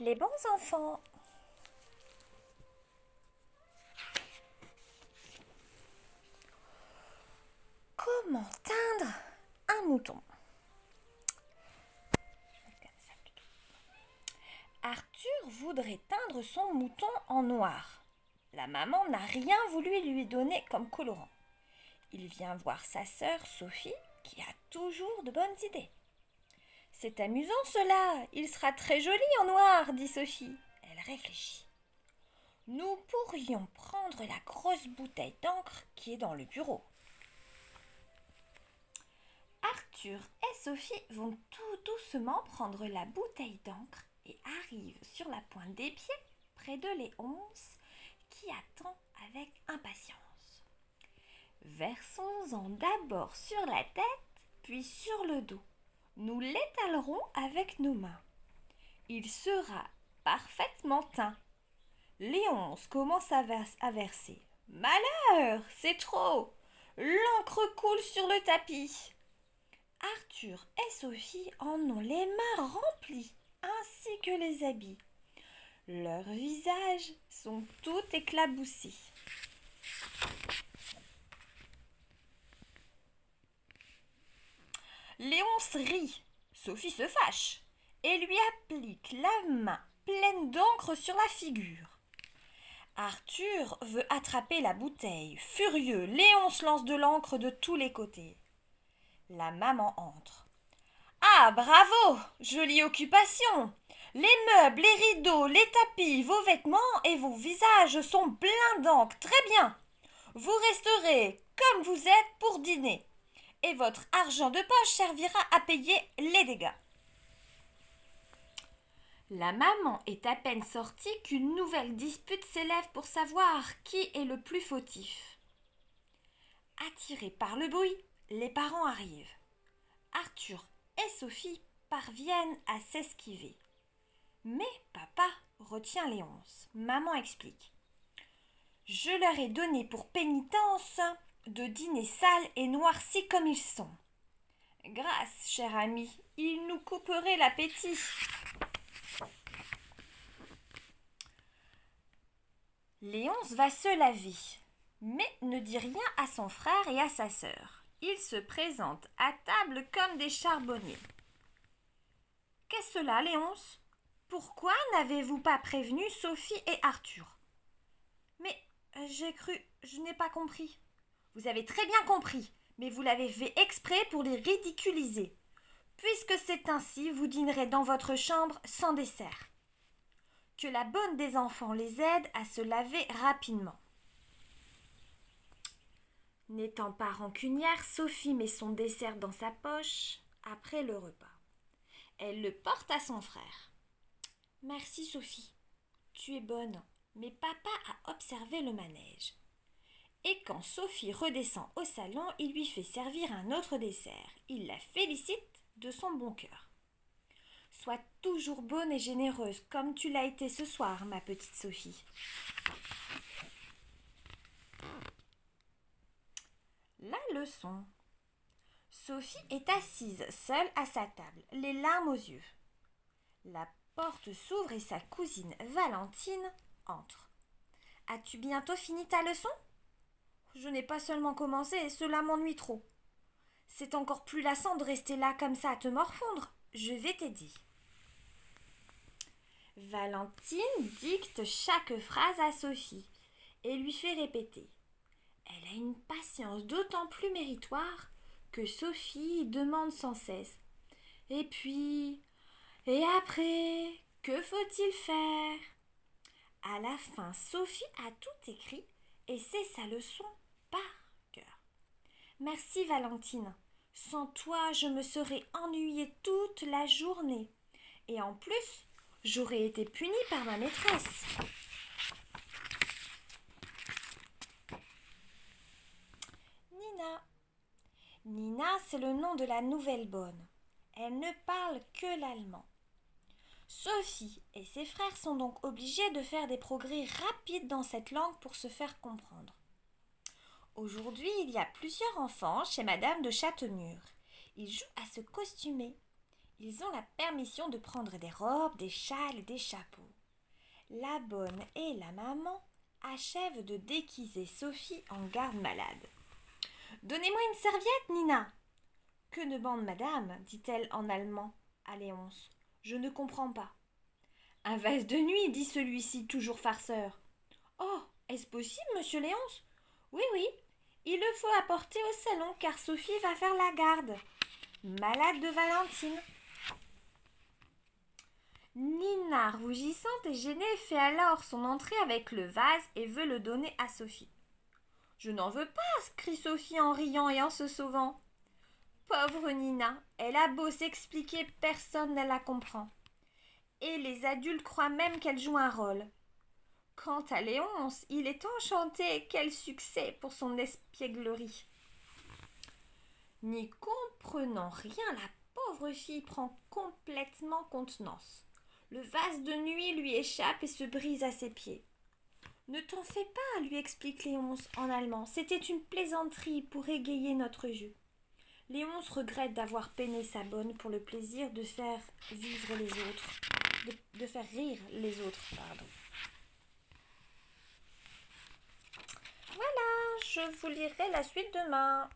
Les bons enfants. Comment teindre un mouton? Arthur voudrait teindre son mouton en noir. La maman n'a rien voulu lui donner comme colorant. Il vient voir sa sœur Sophie qui a toujours de bonnes idées. C'est amusant cela, il sera très joli en noir, dit Sophie. Elle réfléchit. Nous pourrions prendre la grosse bouteille d'encre qui est dans le bureau. Arthur et Sophie vont tout doucement prendre la bouteille d'encre et arrivent sur la pointe des pieds près de Léonce qui attend avec impatience. Versons-en d'abord sur la tête, puis sur le dos. Nous l'étalerons avec nos mains. Il sera parfaitement teint. Léonce commence à verser. Malheur, c'est trop! L'encre coule sur le tapis. Arthur et Sophie en ont les mains remplies, ainsi que les habits. Leurs visages sont tout éclaboussés. Léonce rit, Sophie se fâche et lui applique la main pleine d'encre sur la figure. Arthur veut attraper la bouteille. Furieux, Léonce lance de l'encre de tous les côtés. La maman entre. Ah, bravo! Jolie occupation! Les meubles, les rideaux, les tapis, vos vêtements et vos visages sont pleins d'encre. Très bien! Vous resterez comme vous êtes pour dîner. Et votre argent de poche servira à payer les dégâts. La maman est à peine sortie qu'une nouvelle dispute s'élève pour savoir qui est le plus fautif. Attirés par le bruit, les parents arrivent. Arthur et Sophie parviennent à s'esquiver. Mais papa retient Léonce. Maman explique. Je leur ai donné pour pénitence de dîner sales et noircis comme ils sont. Grâce, cher ami, ils nous couperaient l'appétit. Léonce va se laver, mais ne dit rien à son frère et à sa sœur. Ils se présentent à table comme des charbonniers. Qu'est-ce cela, Léonce? Pourquoi n'avez-vous pas prévenu Sophie et Arthur? Mais je n'ai pas compris. Vous avez très bien compris, mais vous l'avez fait exprès pour les ridiculiser. Puisque c'est ainsi, vous dînerez dans votre chambre sans dessert. Que la bonne des enfants les aide à se laver rapidement. N'étant pas rancunière, Sophie met son dessert dans sa poche après le repas. Elle le porte à son frère. Merci Sophie, tu es bonne, mais papa a observé le manège. Et quand Sophie redescend au salon, il lui fait servir un autre dessert. Il la félicite de son bon cœur. Sois toujours bonne et généreuse comme tu l'as été ce soir, ma petite Sophie. La leçon. Sophie est assise seule à sa table, les larmes aux yeux. La porte s'ouvre et sa cousine Valentine entre. As-tu bientôt fini ta leçon? Je n'ai pas seulement commencé et cela m'ennuie trop. C'est encore plus lassant de rester là comme ça à te morfondre. Je vais t'aider. Valentine dicte chaque phrase à Sophie et lui fait répéter. Elle a une patience d'autant plus méritoire que Sophie demande sans cesse. Et puis, et après, que faut-il faire? À la fin, Sophie a tout écrit et sait sa leçon par cœur. Merci Valentine. Sans toi, je me serais ennuyée toute la journée. Et en plus, j'aurais été punie par ma maîtresse. Nina. Nina, c'est le nom de la nouvelle bonne. Elle ne parle que l'allemand. Sophie et ses frères sont donc obligés de faire des progrès rapides dans cette langue pour se faire comprendre. Aujourd'hui, il y a plusieurs enfants chez Madame de Châtemur. Ils jouent à se costumer. Ils ont la permission de prendre des robes, des châles et des chapeaux. La bonne et la maman achèvent de déguiser Sophie en garde-malade. « Donnez-moi une serviette, Nina !»« Que demande madame ?» dit-elle en allemand à Léonce. « Je ne comprends pas. »« Un vase de nuit, dit celui-ci, toujours farceur. »« Oh, est-ce possible, monsieur Léonce ?»« Oui, oui, il le faut apporter au salon car Sophie va faire la garde. Malade de Valentine. » Nina, rougissante et gênée, fait alors son entrée avec le vase et veut le donner à Sophie. « Je n'en veux pas !» crie Sophie en riant et en se sauvant. Pauvre Nina, elle a beau s'expliquer, personne ne la comprend. Et les adultes croient même qu'elle joue un rôle. Quant à Léonce, il est enchanté, quel succès pour son espièglerie. N'y comprenant rien, la pauvre fille prend complètement contenance. Le vase de nuit lui échappe et se brise à ses pieds. « Ne t'en fais pas, lui explique Léonce en allemand. C'était une plaisanterie pour égayer notre jeu. » Léonce regrette d'avoir peiné sa bonne pour le plaisir de faire vivre les autres, de faire rire les autres, pardon. Voilà, je vous lirai la suite demain.